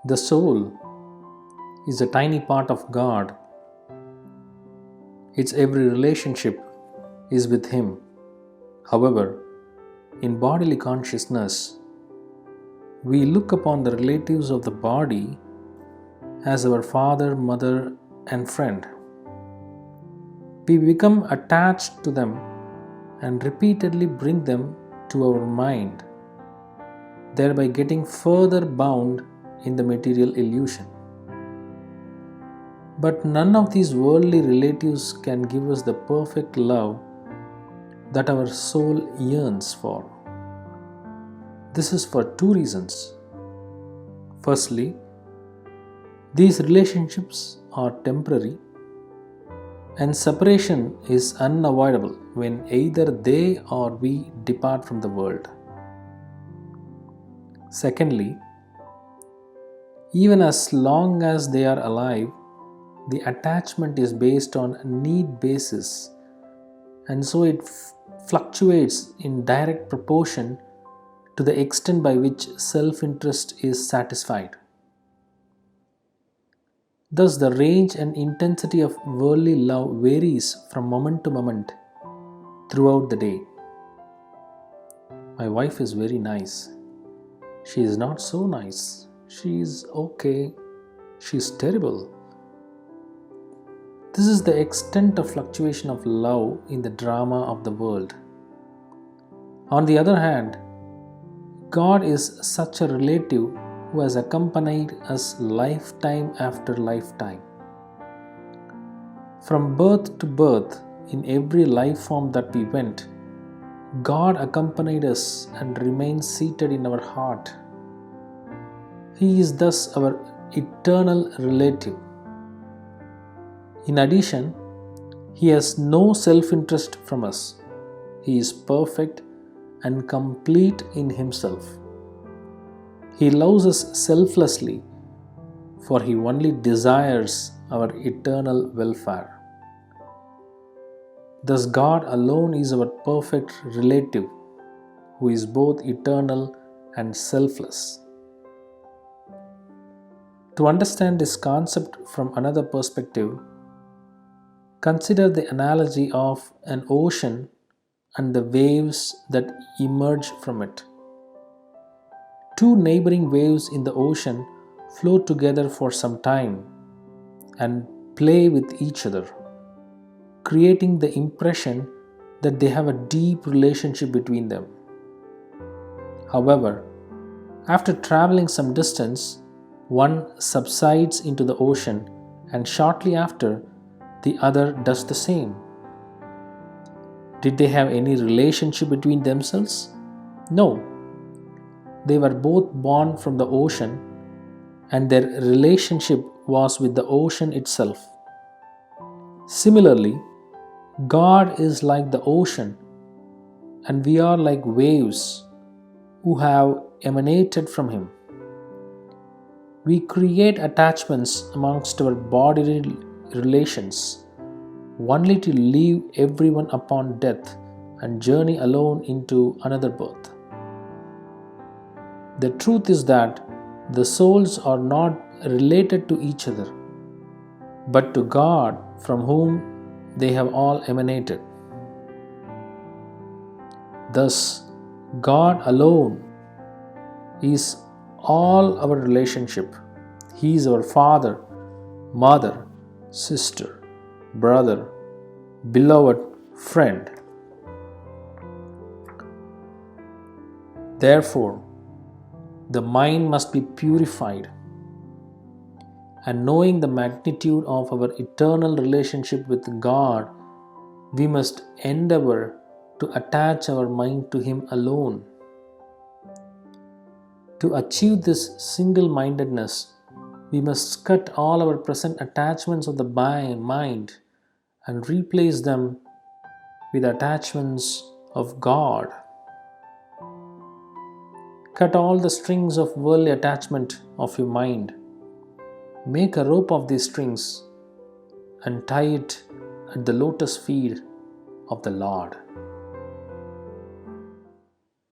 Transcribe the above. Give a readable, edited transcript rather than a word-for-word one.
The soul is a tiny part of God. Its every relationship is with Him. However, in bodily consciousness, we look upon the relatives of the body as our father, mother, and friend. We become attached to them and repeatedly bring them to our mind, thereby getting further bound in the material illusion. But none of these worldly relatives can give us the perfect love that our soul yearns for. This is for two reasons. Firstly, these relationships are temporary and separation is unavoidable when either they or we depart from the world. Secondly, even as long as they are alive, the attachment is based on need basis, and so it fluctuates in direct proportion to the extent by which self-interest is satisfied. Thus, the range and intensity of worldly love varies from moment to moment throughout the day. My wife is very nice. She is not so nice. She is okay. She is terrible. This is the extent of fluctuation of love in the drama of the world. On the other hand, God is such a relative who has accompanied us lifetime after lifetime. From birth to birth, in every life form that we went, God accompanied us and remains seated in our heart. He is thus our eternal relative. In addition, He has no self-interest from us. He is perfect and complete in Himself. He loves us selflessly, for He only desires our eternal welfare. Thus, God alone is our perfect relative, who is both eternal and selfless. To understand this concept from another perspective, consider the analogy of an ocean and the waves that emerge from it. Two neighboring waves in the ocean flow together for some time and play with each other, creating the impression that they have a deep relationship between them. However, after traveling some distance, one subsides into the ocean, and shortly after, the other does the same. Did they have any relationship between themselves? No. They were both born from the ocean, and their relationship was with the ocean itself. Similarly, God is like the ocean, and we are like waves who have emanated from Him. We create attachments amongst our bodily relations, only to leave everyone upon death and journey alone into another birth. The truth is that the souls are not related to each other, but to God from whom they have all emanated. Thus, God alone is all our relationship. He is our father, mother, sister, brother, beloved friend. Therefore, the mind must be purified, and knowing the magnitude of our eternal relationship with God, we must endeavor to attach our mind to Him alone. To achieve this single-mindedness, we must cut all our present attachments of the mind and replace them with attachments of God. Cut all the strings of worldly attachment of your mind. Make a rope of these strings and tie it at the lotus feet of the Lord.